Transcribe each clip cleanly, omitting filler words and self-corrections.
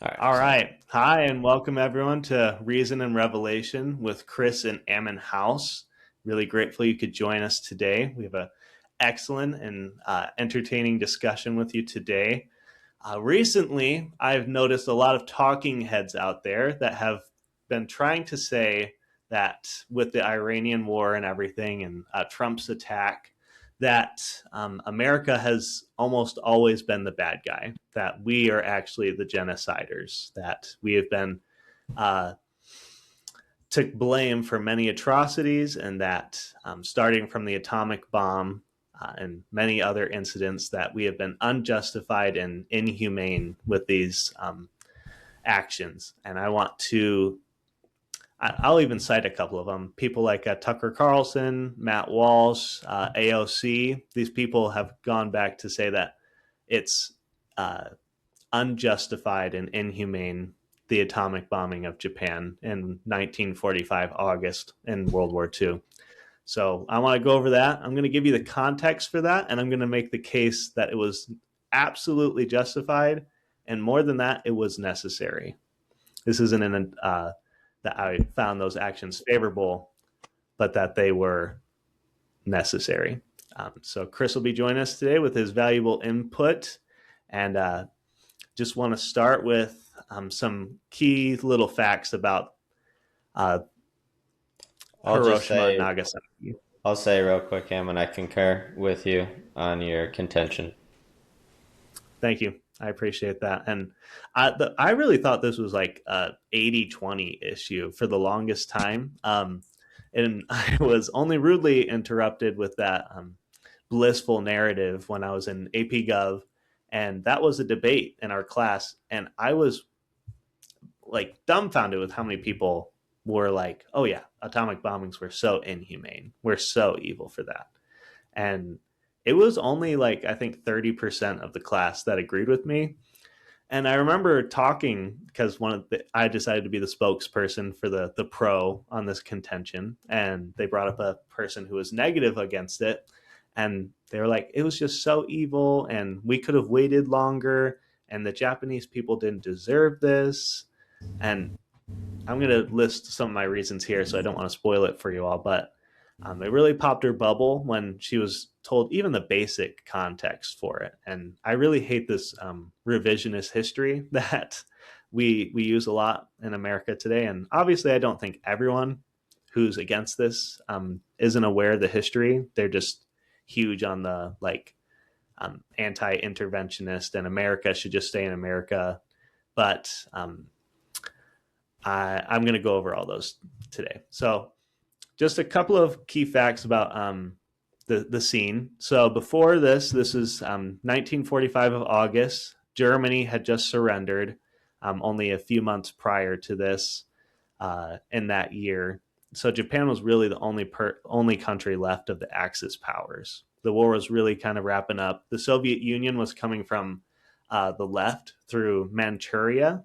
All right. All right. Hi, and welcome everyone to Reason and Revelation with Chris and Ammon House. Really grateful you could join us today. We have an excellent and entertaining discussion with you today. Recently, I've noticed a lot of talking heads out there that have been trying to say that with the Iranian war and everything and Trump's attack, that America has almost always been the bad guy, that we are actually the genociders, that we have been took blame for many atrocities, and that starting from the atomic bomb and many other incidents, that we have been unjustified and inhumane with these actions. And I'll even cite a couple of them. People like Tucker Carlson, Matt Walsh, AOC. These people have gone back to say that it's unjustified and inhumane, the atomic bombing of Japan in 1945 August in World War II. So I want to go over that. I'm going to give you the context for that, and I'm going to make the case that it was absolutely justified, and more than that, it was necessary. This isn't that I found those actions favorable, but that they were necessary. So Chris will be joining us today with his valuable input, and just want to start with some key little facts about Hiroshima and Nagasaki. I'll say real quick, Em, and I concur with you on your contention. Thank you. I appreciate that. And I really thought this was like a 80-20 issue for the longest time. And I was only rudely interrupted with that blissful narrative when I was in AP Gov. And that was a debate in our class. And I was like dumbfounded with how many people were like, oh yeah, atomic bombings were so inhumane. We're so evil for that. And it was only like, I think 30% of the class that agreed with me. And I remember talking because I decided to be the spokesperson for the pro on this contention. And they brought up a person who was negative against it. And they were like, it was just so evil and we could have waited longer. And the Japanese people didn't deserve this. And I'm going to list some of my reasons here, so I don't want to spoil it for you all. But it really popped her bubble when she was told even the basic context for it. And I really hate this revisionist history that we use a lot in America today. And obviously, I don't think everyone who's against this isn't aware of the history. They're just huge on the anti-interventionist, and America should just stay in America. But I'm going to go over all those today. So just a couple of key facts about the scene. So before this is 1945 of August. Germany had just surrendered only a few months prior to this in that year. So Japan was really the only country left of the Axis powers. The war was really kind of wrapping up. The Soviet Union was coming from the left through Manchuria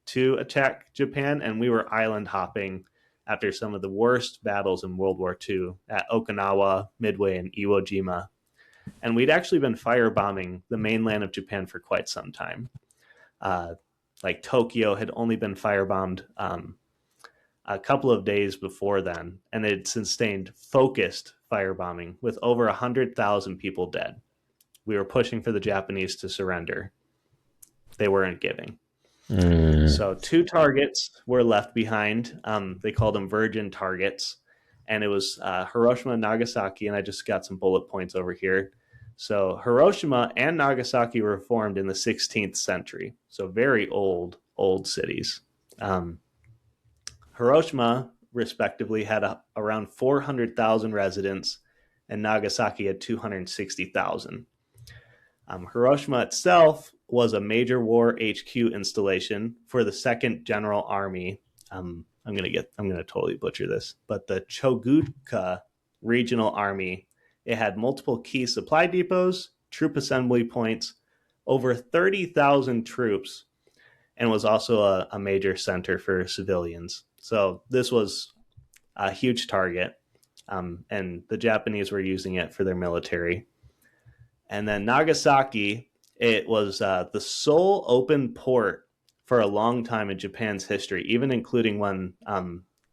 to attack Japan, and we were island hopping after some of the worst battles in World War II at Okinawa, Midway, and Iwo Jima. And we'd actually been firebombing the mainland of Japan for quite some time. Like Tokyo had only been firebombed a couple of days before then, and it sustained focused firebombing with over 100,000 people dead. We were pushing for the Japanese to surrender. They weren't giving. So 2 targets were left behind. They called them virgin targets. And it was Hiroshima and Nagasaki. And I just got some bullet points over here. So Hiroshima and Nagasaki were formed in the 16th century. So very old cities. Hiroshima, respectively, had around 400,000 residents, and Nagasaki had 260,000. Hiroshima itself was a major war HQ installation for the Second General Army. I'm going to totally butcher this, but the Chogutka Regional Army. It had multiple key supply depots, troop assembly points, over 30,000 troops, and was also a major center for civilians. So this was a huge target, and the Japanese were using it for their military. And then Nagasaki, it was the sole open port for a long time in Japan's history, even including when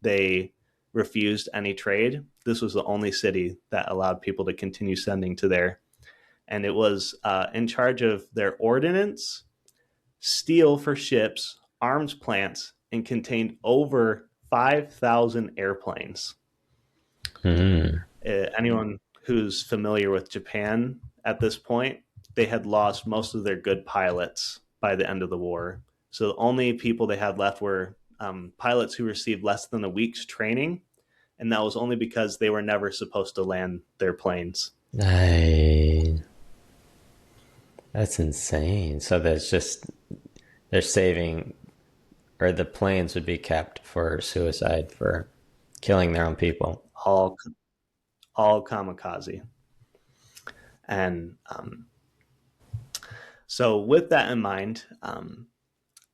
they refused any trade. This was the only city that allowed people to continue sending to there. And it was in charge of their ordnance, steel for ships, arms plants, and contained over 5,000 airplanes. Mm. Anyone who's familiar with Japan at this point, they had lost most of their good pilots by the end of the war. So the only people they had left were pilots who received less than a week's training, and that was only because they were never supposed to land their planes. I, that's insane. So there's just they're saving, or the planes would be kept for suicide, for killing their own people. All all kamikaze. And so, with that in mind,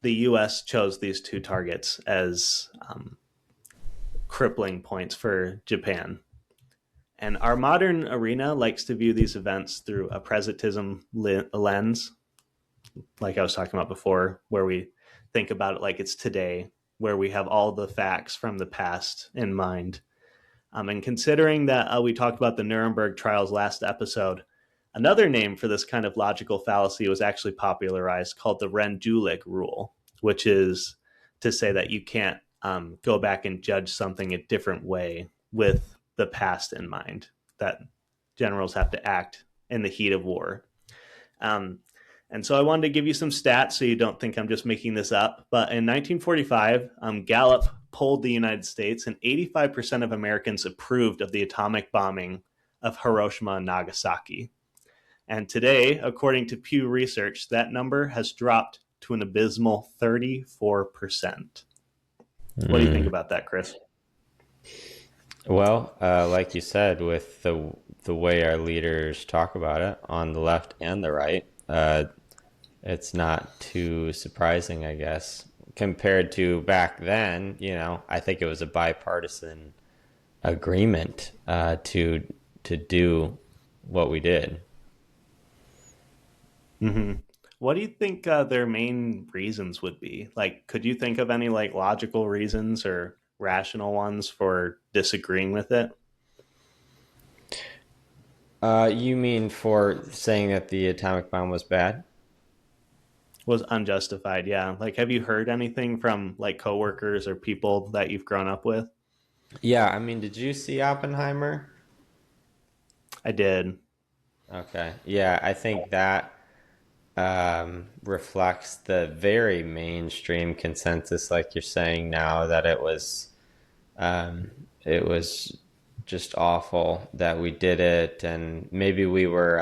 the U.S. chose these two targets as crippling points for Japan. And our modern arena likes to view these events through a presentism lens, like I was talking about before, where we think about it like it's today, where we have all the facts from the past in mind. And considering that we talked about the Nuremberg trials last episode, another name for this kind of logical fallacy was actually popularized called the Rendulic rule, which is to say that you can't go back and judge something a different way with the past in mind, that generals have to act in the heat of war. Um, and so I wanted to give you some stats so you don't think I'm just making this up. But in 1945, Gallup polled the United States, and 85% of Americans approved of the atomic bombing of Hiroshima and Nagasaki. And today, according to Pew Research, that number has dropped to an abysmal 34%. What do you think Mm. about that, Chris? Well, like you said, with the way our leaders talk about it on the left and the right, it's not too surprising, I guess, compared to back then. I think it was a bipartisan agreement to do what we did. Mm-hmm. What do you think their main reasons would be? Like, could you think of any like logical reasons or rational ones for disagreeing with it? You mean for saying that the atomic bomb was bad? Was unjustified, yeah. Like, have you heard anything from like coworkers or people that you've grown up with? Yeah, I mean, did you see Oppenheimer? I did. Okay. Yeah, I think that reflects the very mainstream consensus, like you're saying now, that um, it was just awful that we did it, and maybe we were,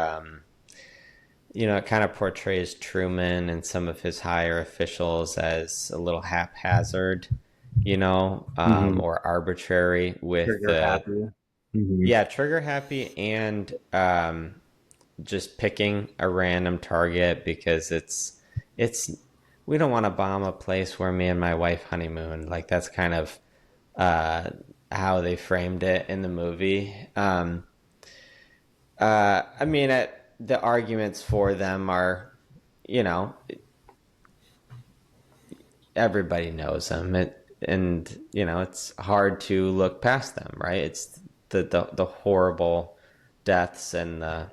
it kind of portrays Truman and some of his higher officials as a little haphazard, Mm-hmm. or arbitrary with Trigger the, happy. Mm-hmm. yeah, trigger happy, and just picking a random target because it's we don't want to bomb a place where me and my wife honeymoon. Like, that's kind of uh, how they framed it in the movie. I mean, the arguments for them are, you know, everybody knows them. And it's hard to look past them, right? It's the horrible deaths and the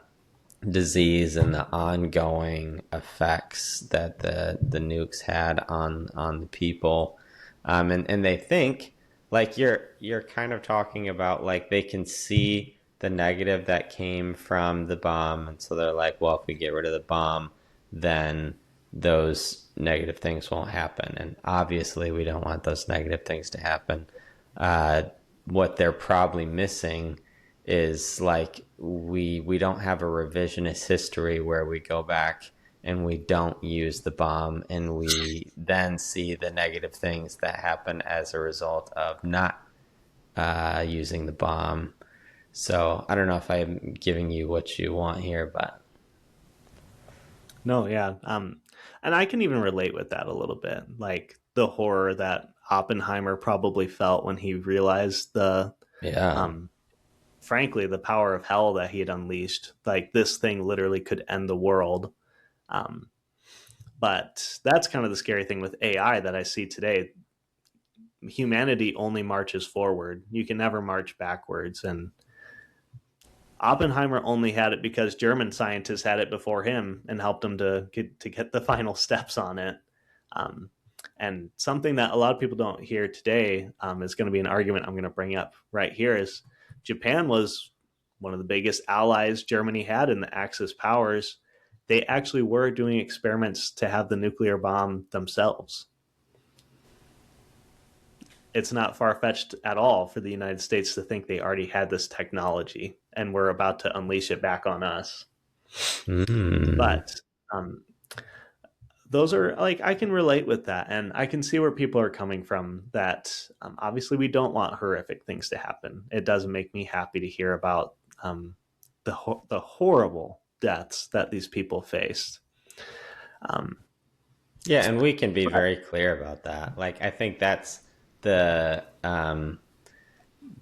disease and the ongoing effects that the nukes had on the people, and they think, like you're kind of talking about, like they can see the negative that came from the bomb, and so they're like, well, if we get rid of the bomb, then those negative things won't happen, and obviously we don't want those negative things to happen. uh, what they're probably missing is, like, we don't have a revisionist history where we go back and we don't use the bomb and we then see the negative things that happen as a result of not using the bomb. So I don't know if I'm giving you what you want here, but No, yeah. And I can even relate with that a little bit. Like the horror that Oppenheimer probably felt when he realized yeah. um, frankly, the power of hell that he had unleashed. Like this thing literally could end the world. Um, But that's kind of the scary thing with AI that I see today. Humanity only marches forward. You can never march backwards. And Oppenheimer only had it because German scientists had it before him and helped him to get the final steps on it. Um, and something that a lot of people don't hear today is going to be an argument I'm going to bring up right here is Japan was one of the biggest allies Germany had in the Axis powers. They actually were doing experiments to have the nuclear bomb themselves. It's not far-fetched at all for the United States to think they already had this technology and we're about to unleash it back on us. Mm. But those are like, I can relate with that, and I can see where people are coming from. That obviously we don't want horrific things to happen. It doesn't make me happy to hear about the horrible deaths that these people faced. Um, Yeah, and we can be but, very clear about that. Like, I think that's the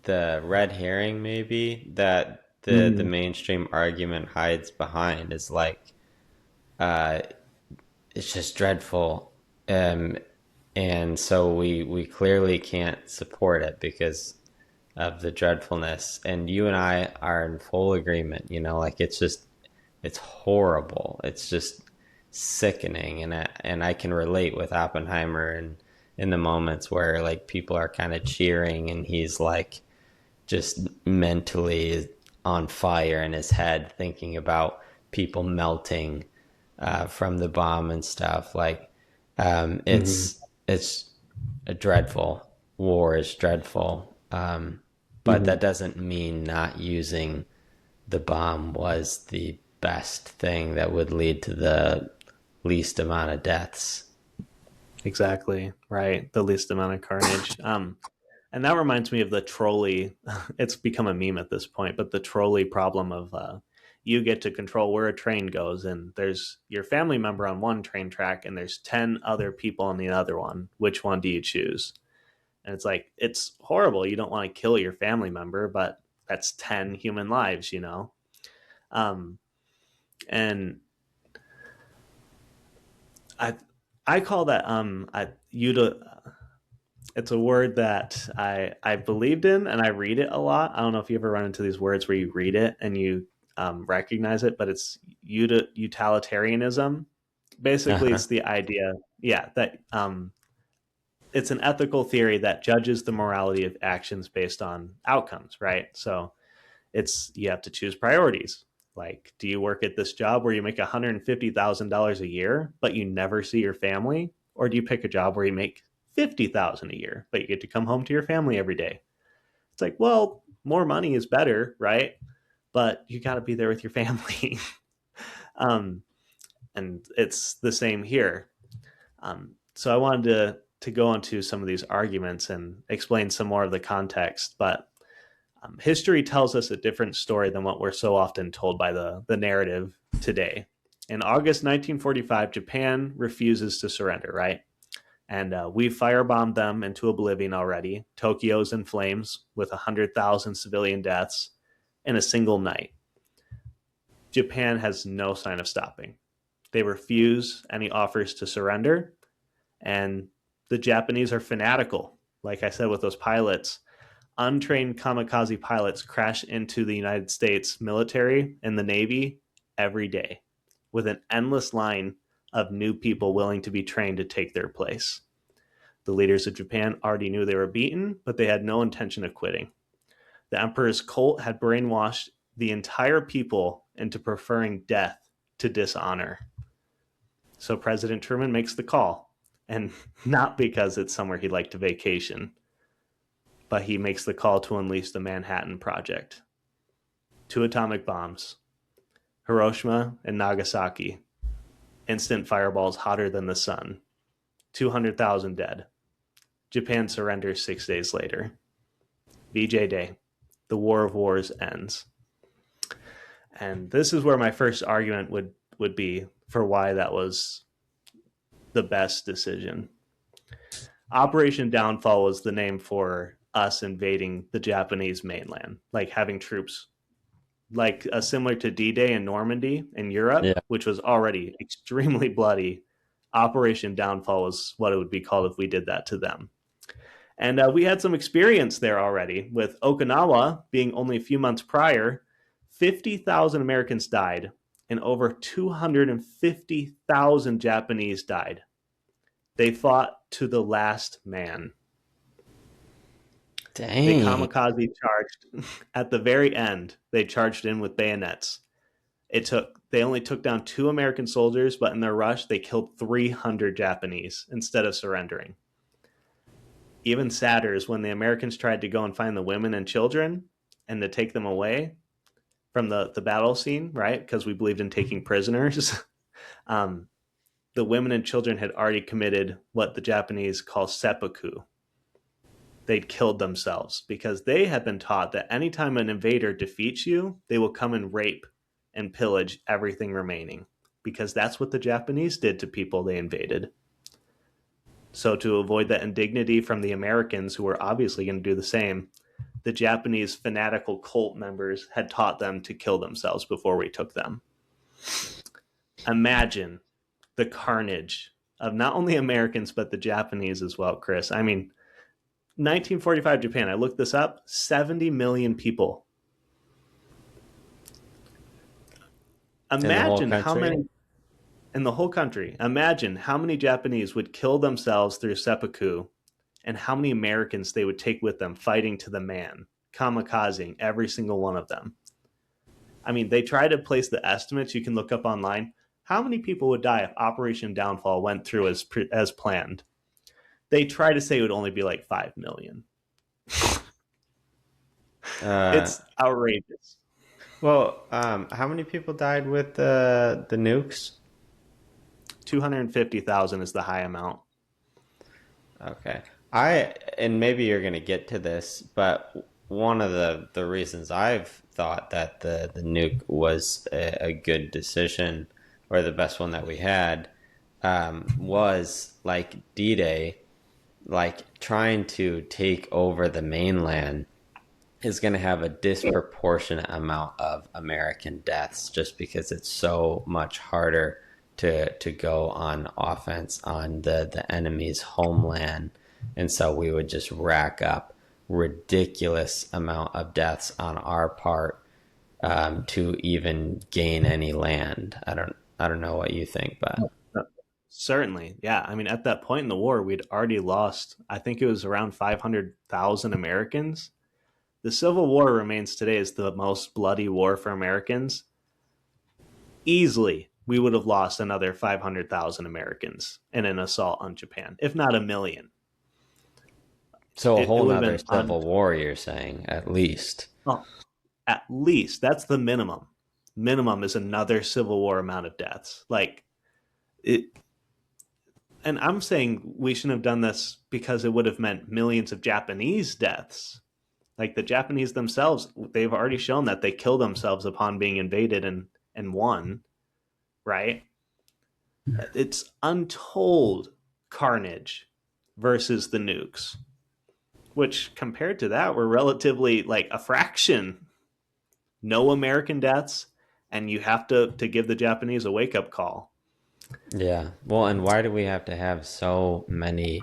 the red herring, maybe, that the mm, mainstream argument hides behind is like, uh, it's just dreadful, um, and so we clearly can't support it because of the dreadfulness. And you and I are in full agreement. Like, it's horrible. It's just sickening, and I can relate with Oppenheimer and in the moments where like people are kind of cheering and he's like just mentally on fire in his head thinking about people melting from the bomb and stuff. Like, mm, it's a dreadful. War is dreadful, but mm, that doesn't mean not using the bomb was the best thing that would lead to the least amount of deaths. exactly right. The least amount of carnage. And that reminds me of the trolley. It's become a meme at this point, but the trolley problem of you get to control where a train goes, and there's your family member on one train track, and there's 10 other people on the other one. Which one do you choose? And it's like, it's horrible. You don't want to kill your family member, but that's 10 human lives, you know? Um, and I, I call that it's a word that I believed in and I read it a lot. I don't know if you ever run into these words where you read it and you recognize it, but it's utilitarianism. Basically, Uh-huh. it's the idea, yeah, that it's an ethical theory that judges the morality of actions based on outcomes, right? So it's you have to choose priorities. Like, do you work at this job where you make $150,000 a year, but you never see your family? Or do you pick a job where you make 50,000 a year, but you get to come home to your family every day? It's like, well, more money is better, right? But you got to be there with your family. um, and it's the same here. So I wanted to go into some of these arguments and explain some more of the context, but history tells us a different story than what we're so often told by the narrative today. In August 1945, Japan refuses to surrender, right? And we firebombed them into oblivion already. Tokyo's in flames with 100,000 civilian deaths in a single night. Japan has no sign of stopping. They refuse any offers to surrender, and the Japanese are fanatical. Like I said with those pilots, untrained kamikaze pilots crash into the United States military and the Navy every day with an endless line of new people willing to be trained to take their place. The leaders of Japan already knew they were beaten, but they had no intention of quitting. The emperor's cult had brainwashed the entire people into preferring death to dishonor. So President Truman makes the call, and not because it's somewhere he'd like to vacation, but he makes the call to unleash the Manhattan Project. 2 atomic bombs, Hiroshima and Nagasaki, instant fireballs hotter than the sun, 200,000 dead. Japan surrenders 6 days later. VJ Day, the War of Wars ends. And this is where my first argument would be for why that was the best decision. Operation Downfall was the name for us invading the Japanese mainland, like having troops like similar to D-Day in Normandy in Europe, Yeah. which was already extremely bloody. Operation Downfall was what it would be called if we did that to them. And we had some experience there already, with Okinawa being only a few months prior. 50,000 Americans died, and over 250,000 Japanese died. They fought to the last man. They Dang. kamikaze charged at the very end. They charged in with bayonets. They only took down 2 American soldiers, but in their rush they killed 300 Japanese instead of surrendering. Even sadder is when the Americans tried to go and find the women and children and to take them away from the battle scene, right? Because we believed in taking prisoners. um, the women and children had already committed what the Japanese call seppuku. They'd killed themselves because they had been taught that anytime an invader defeats you, they will come and rape and pillage everything remaining, because that's what the Japanese did to people they invaded. So to avoid that indignity from the Americans, who were obviously going to do the same, the Japanese fanatical cult members had taught them to kill themselves before we took them. Imagine the carnage of not only Americans, but the Japanese as well, Chris. I mean, 1945 Japan, I looked this up, 70 million people. In the whole Imagine how country? many in the whole country. Imagine how many Japanese would kill themselves through seppuku, and how many Americans they would take with them fighting to the man, kamikazing every single one of them. I mean, they try to place the estimates you can look up online. How many people would die if Operation Downfall went through as planned? They try to say it would only be like 5 million. Uh, It's outrageous. well, how many people died with the nukes? 250,000 is the high amount. Okay. And maybe you're going to get to this, but one of the reasons I've thought that the nuke was a good decision, or the best one that we had, was like D-Day, like trying to take over the mainland is going to have a disproportionate amount of American deaths, just because it's so much harder to go on offense on the enemy's homeland. And so we would just rack up ridiculous amount of deaths on our part, to even gain any land. I don't know what you think, but Certainly. Yeah. I mean, at that point in the war, we'd already lost, I think it was around 500,000 Americans. The Civil War remains today as the most bloody war for Americans. Easily, we would have lost another 500,000 Americans in an assault on Japan, if not a million. so a It whole would have nother been civil war, you're saying, at least. oh, at least that's the minimum. Minimum is another Civil War amount of deaths. Like it, and I'm saying we shouldn't have done this because it would have meant millions of Japanese deaths. Like the Japanese themselves, they've already shown that they kill themselves upon being invaded and won, right? It's untold carnage versus the nukes, which compared to that were relatively like a fraction. No American deaths, and you have to give the Japanese a wake up call. Yeah. Well, and why do we have to have so many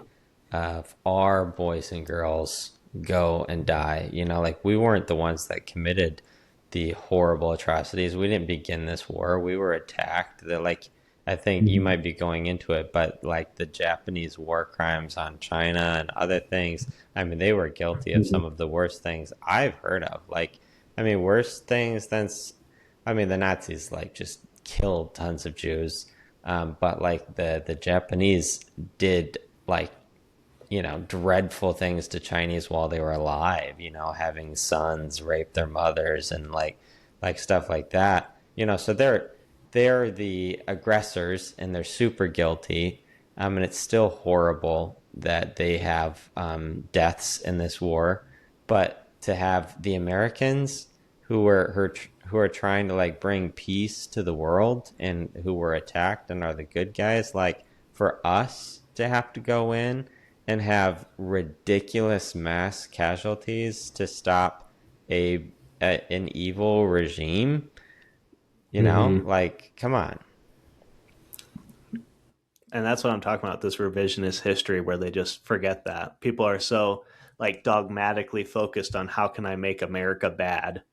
of our boys and girls go and die? Like we weren't the ones that committed the horrible atrocities. We didn't begin this war. We were attacked. Like, I think you might be going into it, but like the Japanese war crimes on China and other things, I mean, they were guilty of some of the worst things I've heard of. Like, I mean, worse things than, I mean, the Nazis like just killed tons of Jews, but like the Japanese did like, dreadful things to Chinese while they were alive, having sons rape their mothers and like stuff like that. So they're the aggressors and they're super guilty. And it's still horrible that they have deaths in this war, but to have the Americans who are trying to like bring peace to the world and who were attacked and are the good guys, like for us to have to go in and have ridiculous mass casualties to stop an evil regime, Mm-hmm. like come on. And that's what I'm talking about, this revisionist history where they just forget that. People are so like dogmatically focused on how can I make America bad.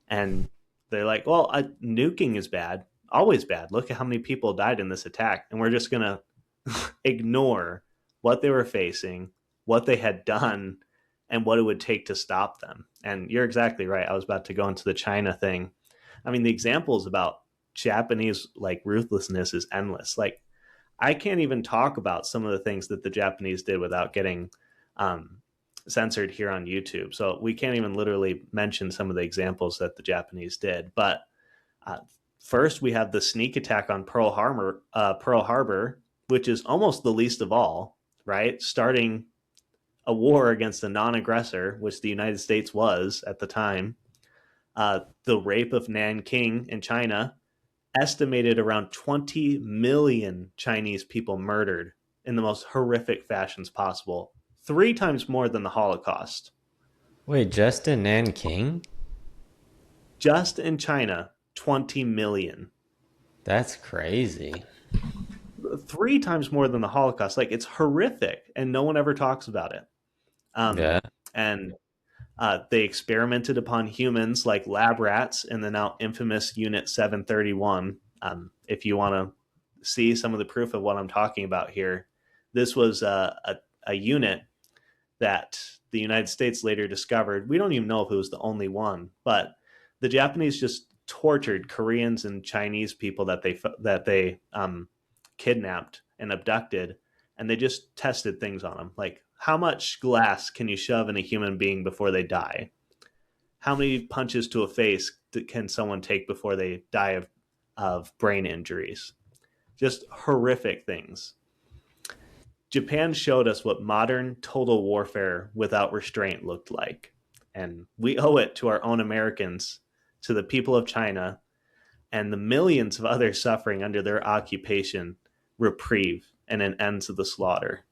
And they're like, well, nuking is bad, always bad. Look at how many people died in this attack. And we're just going to ignore what they were facing, what they had done, and what it would take to stop them. And you're exactly right. I was about to go into the China thing. I mean, the examples about Japanese like ruthlessness is endless. Like, I can't even talk about some of the things that the Japanese did without getting um, censored here on YouTube. So we can't even literally mention some of the examples that the Japanese did. But uh, first, we have the sneak attack on Pearl Harbor, which is almost the least of all, right? Starting a war against a non-aggressor, which the United States was at the time. The rape of Nanking in China, estimated around 20 million Chinese people murdered in the most horrific fashions possible, 3 times more than the Holocaust. Wait, just in Nanking? Just in China, 20 million. That's crazy. 3 times more than the Holocaust. Like, it's horrific, and no one ever talks about it. Yeah. And they experimented upon humans like lab rats in the now infamous Unit 731. If you want to see some of the proof of what I'm talking about here, this was a unit that the United States later discovered. We don't even know if it was the only one, but the Japanese just tortured Koreans and Chinese people that they kidnapped and abducted, and they just tested things on them, like how much glass can you shove in a human being before they die? How many punches to a face can someone take before they die of brain injuries? Just horrific things. Japan showed us what modern total warfare without restraint looked like. And we owe it to our own Americans, to the people of China, and the millions of others suffering under their occupation, reprieve and an end to the slaughter.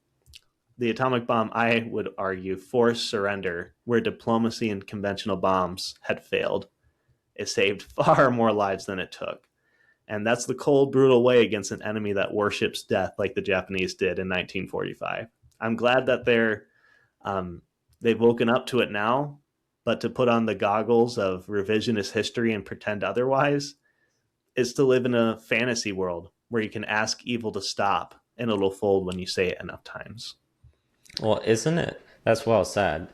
The atomic bomb, I would argue, forced surrender where diplomacy and conventional bombs had failed. It saved far more lives than it took. And that's the cold, brutal way against an enemy that worships death like the Japanese did in 1945. I'm glad that they've woken up to it now, but to put on the goggles of revisionist history and pretend otherwise is to live in a fantasy world where you can ask evil to stop and it'll fold when you say it enough times. Well, isn't it? That's well said.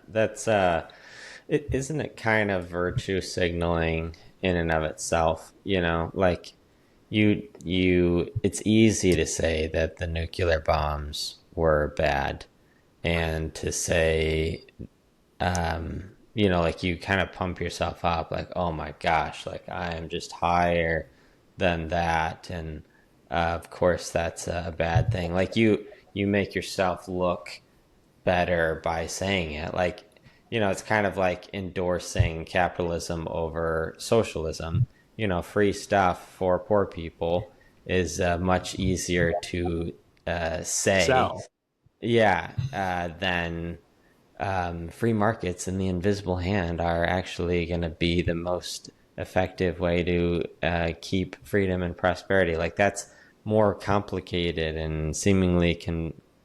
Isn't it kind of virtue signaling in and of itself? You know, like it's easy to say that the nuclear bombs were bad and to say, like you kind of pump yourself up, like, oh my gosh, like I am just higher than that. And of course, that's a bad thing. Like you make yourself look better by saying it. Like, it's kind of like endorsing capitalism over socialism. Free stuff for poor people is much easier to say, Sell. yeah, than free markets and the invisible hand are actually going to be the most effective way to keep freedom and prosperity. Like, that's more complicated and seemingly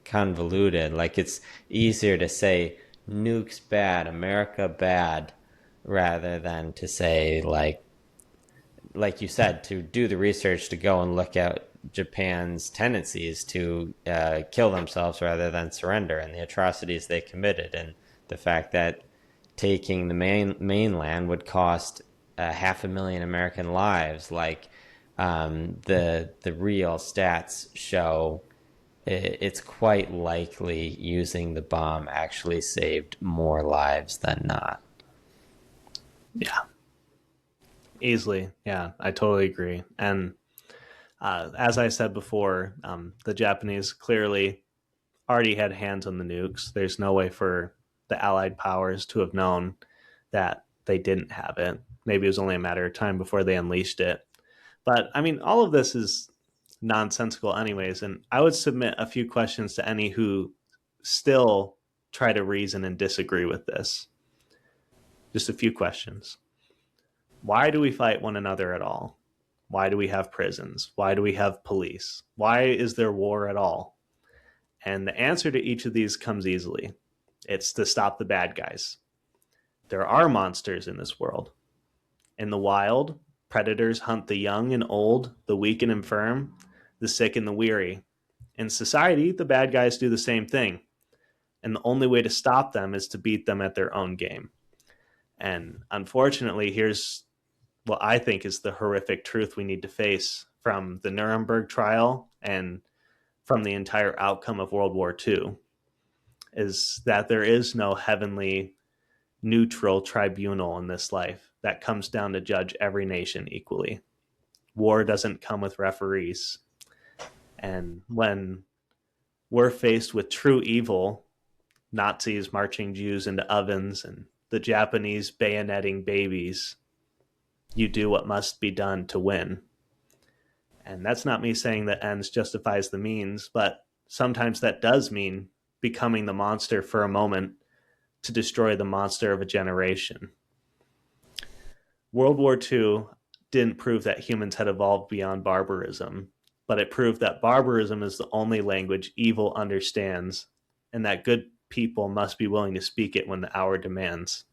convoluted. Like, it's easier to say nukes bad, America bad, rather than to say, like you said, to do the research, to go and look at Japan's tendencies to kill themselves rather than surrender, and the atrocities they committed, and the fact that taking the mainland would cost 500,000 American lives. Like, the real stats show it's quite likely using the bomb actually saved more lives than not. Yeah, easily. Yeah, I totally agree. And as I said before, the Japanese clearly already had hands on the nukes. There's no way for the Allied powers to have known that they didn't have it. Maybe it was only a matter of time before they unleashed it. But I mean, all of this is nonsensical, anyways. And I would submit a few questions to any who still try to reason and disagree with this. Just a few questions. Why do we fight one another at all? Why do we have prisons? Why do we have police? Why is there war at all? And the answer to each of these comes easily. It's to stop the bad guys. There are monsters in this world. In the wild, predators hunt the young and old, the weak and infirm, the sick and the weary. In society, the bad guys do the same thing. And the only way to stop them is to beat them at their own game. And unfortunately, here's what I think is the horrific truth we need to face from the Nuremberg trial and from the entire outcome of World War II, is that there is no heavenly neutral tribunal in this life that comes down to judge every nation equally. War doesn't come with referees. And when we're faced with true evil, Nazis marching Jews into ovens and the Japanese bayoneting babies, you do what must be done to win. And that's not me saying that ends justifies the means, but sometimes that does mean becoming the monster for a moment to destroy the monster of a generation. World War II didn't prove that humans had evolved beyond barbarism, but it proved that barbarism is the only language evil understands, and that good people must be willing to speak it when the hour demands.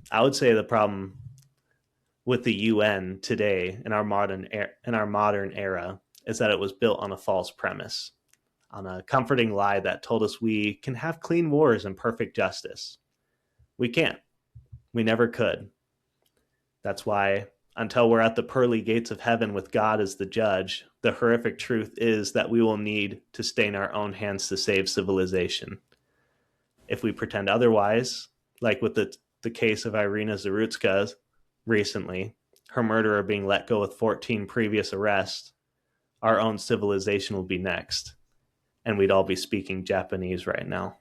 I would say the problem with the UN today in our modern era is that it was built on a false premise, on a comforting lie that told us we can have clean wars and perfect justice. We can't. We never could. That's why, until we're at the pearly gates of heaven with God as the judge, the horrific truth is that we will need to stain our own hands to save civilization. If we pretend otherwise, like with the case of Irina Zarutska recently, her murderer being let go with 14 previous arrests, our own civilization will be next. And we'd all be speaking Japanese right now.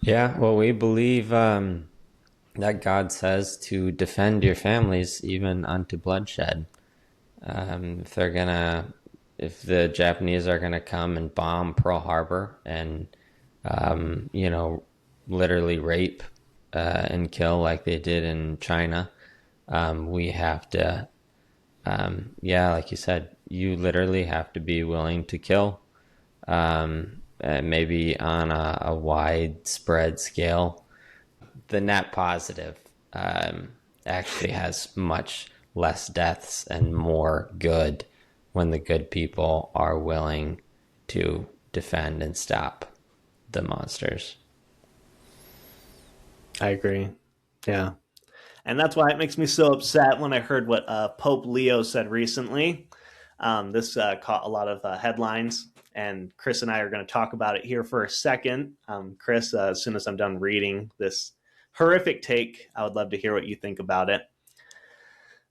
Yeah, well, we believe that God says to defend your families even unto bloodshed. If the Japanese are gonna come and bomb Pearl Harbor and literally rape and kill like they did in China, we have to, like you said, you literally have to be willing to kill, maybe on a widespread scale. The net positive actually has much less deaths and more good when the good people are willing to defend and stop the monsters. I agree. Yeah. And that's why it makes me so upset when I heard what Pope Leo said recently. This caught a lot of headlines, and Chris and I are going to talk about it here for a second. Chris, as soon as I'm done reading this horrific take, I would love to hear what you think about it.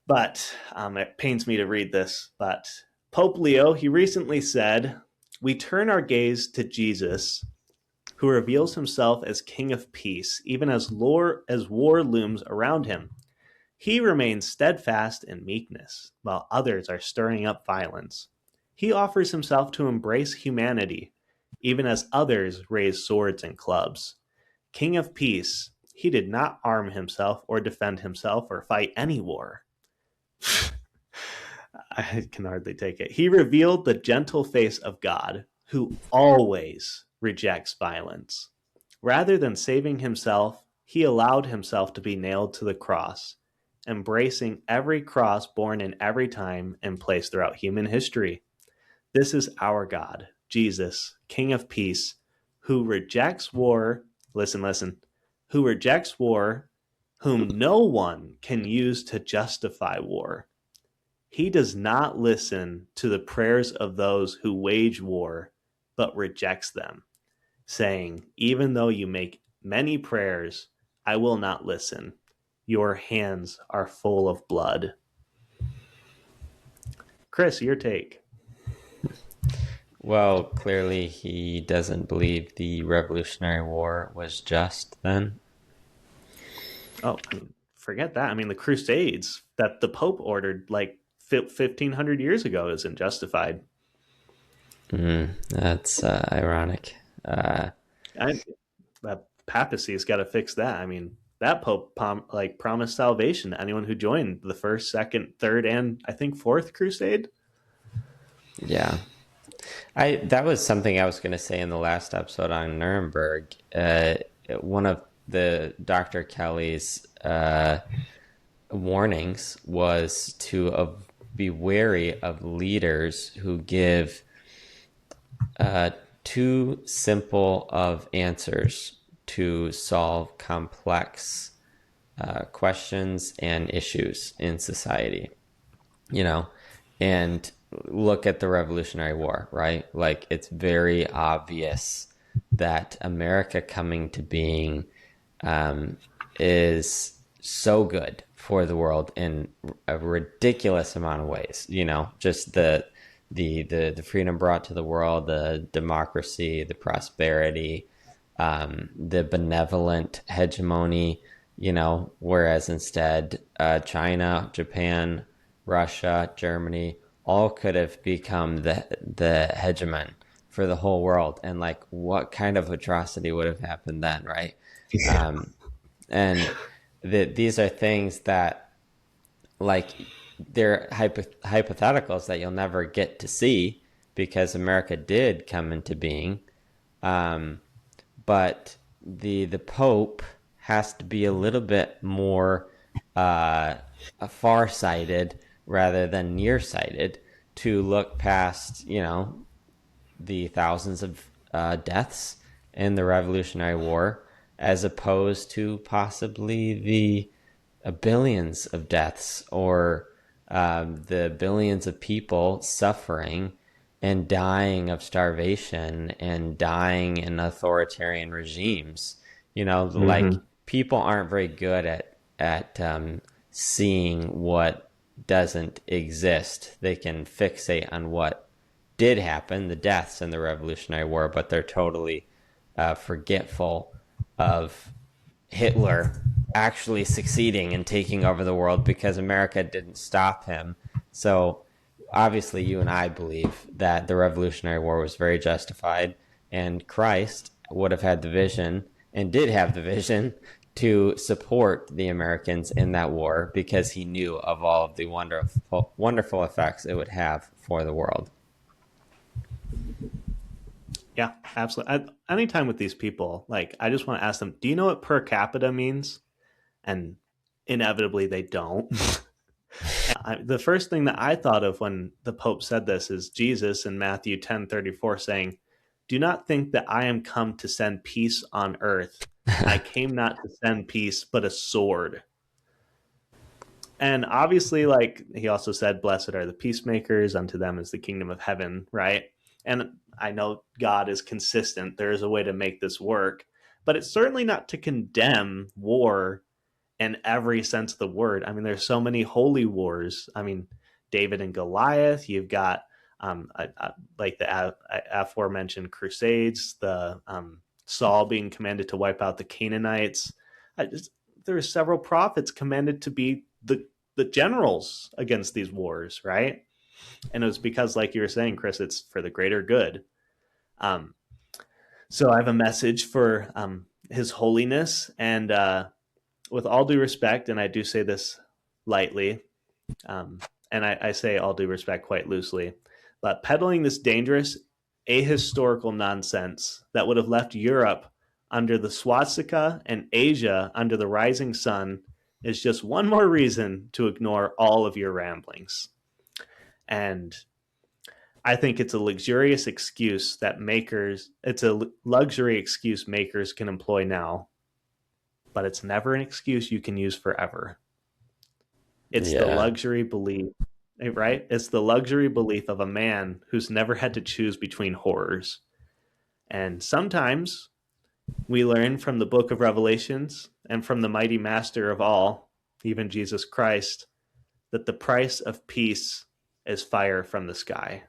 But it pains me to read this. But Pope Leo, he recently said, "We turn our gaze to Jesus, who reveals himself as King of Peace, even as war looms around him. He remains steadfast in meekness, while others are stirring up violence. He offers himself to embrace humanity, even as others raise swords and clubs. King of Peace, he did not arm himself or defend himself or fight any war." I can hardly take it. "He revealed the gentle face of God, who always rejects violence. Rather than saving himself, he allowed himself to be nailed to the cross, embracing every cross borne in every time and place throughout human history. This is our God, Jesus, King of Peace, who rejects war." Listen, "who rejects war, whom no one can use to justify war. He does not listen to the prayers of those who wage war, but rejects them, saying, 'Even though you make many prayers, I will not listen. Your hands are full of blood.'" Chris, your take. Well, clearly he doesn't believe the Revolutionary War was just then. Oh, I mean, forget that. I mean, the Crusades that the Pope ordered like 1,500 years ago isn't justified. That's ironic. I, that papacy's got to fix that. I mean, that Pope promised salvation to anyone who joined the first, second, third, and I think fourth crusade. Yeah. I That was something I was going to say in the last episode on Nuremberg. One of the Dr. Kelly's warnings was to be wary of leaders who give too simple of answers to solve complex questions and issues in society. You know, and look at the Revolutionary War, right? Like, it's very obvious that America coming to being is so good for the world in a ridiculous amount of ways. You know, just the freedom brought to the world, the democracy, the prosperity, the benevolent hegemony. You know, whereas instead, China, Japan, Russia, Germany, all could have become the hegemon for the whole world. And like, what kind of atrocity would have happened then, right? Um, and these are things that, like, they're hypotheticals that you'll never get to see because America did come into being. Um, but the Pope has to be a little bit more uh, far-sighted rather than nearsighted to look past, you know, the thousands of deaths in the Revolutionary War, as opposed to possibly the billions of deaths, or the billions of people suffering and dying of starvation and dying in authoritarian regimes. You know, like, Mm-hmm. people aren't very good at seeing what doesn't exist. They can fixate on what did happen, the deaths in the Revolutionary War, but they're totally forgetful of Hitler actually succeeding and taking over the world because America didn't stop him. So obviously, you and I believe that the Revolutionary War was very justified, and Christ would have had the vision, and did have the vision, to support the Americans in that war because he knew of all of the wonderful effects it would have for the world. Yeah, absolutely. Anytime with these people, like, I just want to ask them, do you know what per capita means? And inevitably they don't. The first thing that I thought of when the Pope said this is Jesus in Matthew 10:34 saying, "Do not think that I am come to send peace on earth. I came not to send peace, but a sword." And obviously, like, he also said, "Blessed are the peacemakers, unto them is the kingdom of heaven," right? And I know God is consistent. There is a way to make this work, but it's certainly not to condemn war in every sense of the word. I mean, there's so many holy wars. I mean, David and Goliath. You've got like the aforementioned Crusades. The Saul being commanded to wipe out the Canaanites. There are several prophets commanded to be the generals against these wars, right? And it was because, like you were saying, Chris, it's for the greater good. Um, so I have a message for His Holiness, and with all due respect, and I do say this lightly, um, and I say all due respect quite loosely, but peddling this dangerous ahistorical nonsense that would have left Europe under the swastika and Asia under the rising sun is just one more reason to ignore all of your ramblings. And I think it's a luxurious excuse that makers, it's a luxury excuse makers can employ now, but it's never an excuse you can use forever. It's the Yeah. luxury belief, right? It's the luxury belief of a man who's never had to choose between horrors. And sometimes we learn from the book of Revelations and from the mighty master of all, even Jesus Christ, that the price of peace is fire from the sky.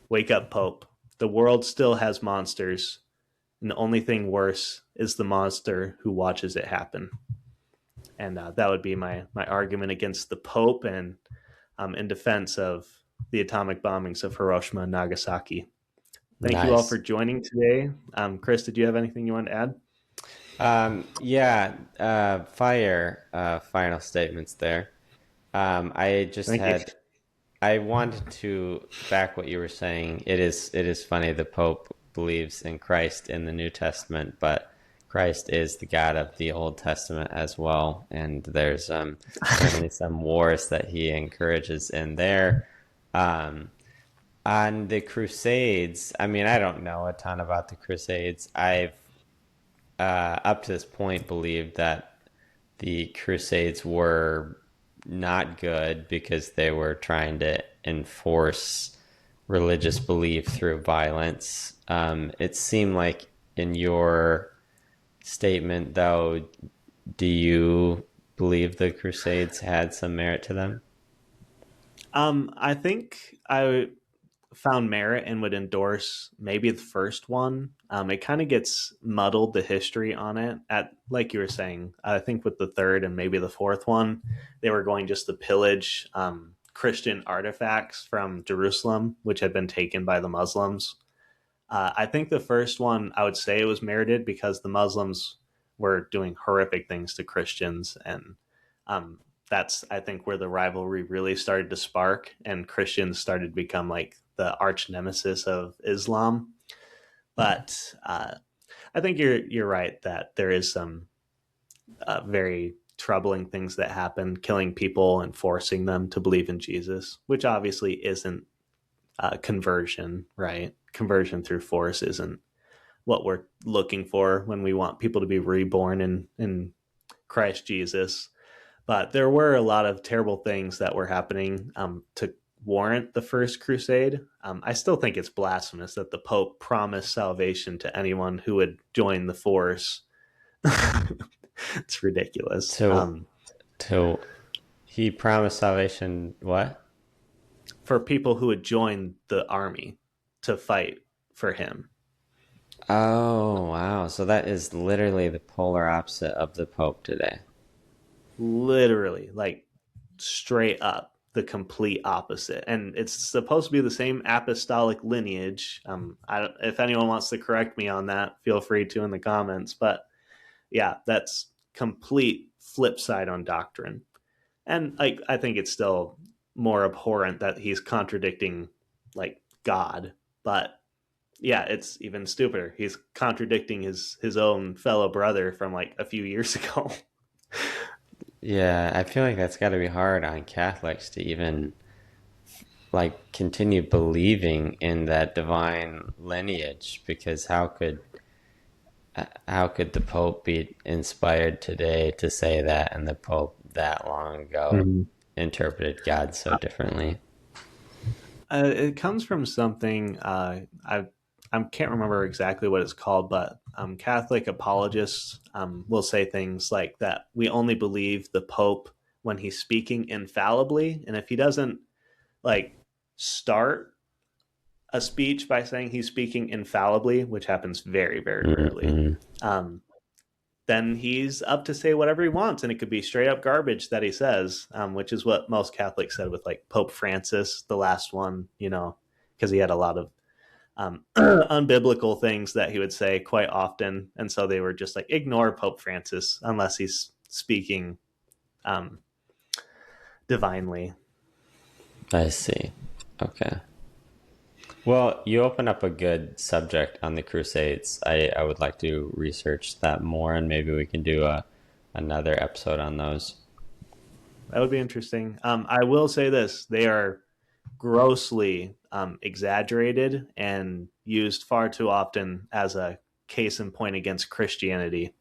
Wake up, Pope. The world still has monsters, and the only thing worse is the monster who watches it happen. And that would be my argument against the Pope, and in defense of the atomic bombings of Hiroshima and Nagasaki. Thank you all for Nice. joining today. Chris, did you have anything you want to add? Yeah, fire, final statements there. I just Thank you. had, I wanted to back what you were saying. It is funny. The Pope believes in Christ in the New Testament, but Christ is the God of the Old Testament as well. And there's certainly some wars that he encourages in there. Um, on the Crusades, I mean, I don't know a ton about the Crusades. I've up to this point believed that the Crusades were not good because they were trying to enforce religious belief through violence. It seemed like in your statement, though, do you believe the Crusades had some merit to them? I think I found merit and would endorse maybe the first one. It kind of gets muddled, the history on it. At like you were saying, I think with the third and maybe the fourth one, they were going just to pillage Christian artifacts from Jerusalem, which had been taken by the Muslims. I think the first one, I would say it was merited because the Muslims were doing horrific things to Christians, and um, that's I think where the rivalry really started to spark, and Christians started to become like the arch nemesis of Islam. But I think you're right that there is some very troubling things that happen, killing people and forcing them to believe in Jesus, which obviously isn't conversion, right? Conversion through force isn't what we're looking for when we want people to be reborn in Christ Jesus. But there were a lot of terrible things that were happening to warrant the First Crusade. I still think it's blasphemous that the Pope promised salvation to anyone who would join the force. It's ridiculous. To to he promised salvation. What? For people who would join the army to fight for him. Oh wow! So that is literally the polar opposite of the Pope today. Literally, like straight up the complete opposite. And it's supposed to be the same apostolic lineage. If anyone wants to correct me on that, feel free to in the comments. But yeah, that's complete flip side on doctrine. And like I think it's still more abhorrent that he's contradicting like God. But yeah, it's even stupider. He's contradicting his own fellow brother from like a few years ago. Yeah, I feel like that's got to be hard on Catholics to even like continue believing in that divine lineage because how could the Pope be inspired today to say that and the Pope that long ago Mm-hmm. interpreted God so differently? It comes from something I can't remember exactly what it's called, but Catholic apologists will say things like that. We only believe the Pope when he's speaking infallibly, and if he doesn't like start a speech by saying he's speaking infallibly, which happens very very rarely, Mm-hmm. um, then he's up to say whatever he wants, and it could be straight up garbage that he says, which is what most Catholics said with like Pope Francis, the last one, because he had a lot of unbiblical things that he would say quite often, and so they were just like ignore Pope Francis unless he's speaking um, divinely. I see. Okay. Well, you open up a good subject on the Crusades. I would like to research that more, and maybe we can do another episode on those. That would be interesting. I will say this: they are grossly exaggerated and used far too often as a case in point against Christianity.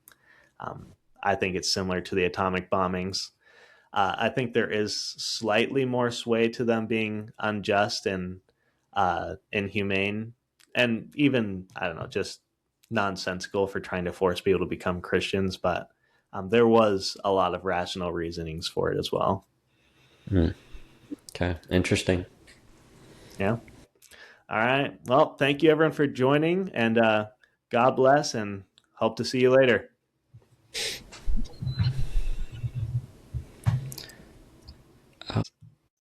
Um, I think it's similar to the atomic bombings. I think there is slightly more sway to them being unjust and inhumane, and even I don't know, just nonsensical for trying to force people to become Christians. But there was a lot of rational reasonings for it as well. Hmm. Okay, interesting. Yeah. All right. Well, thank you everyone for joining, and God bless, and hope to see you later.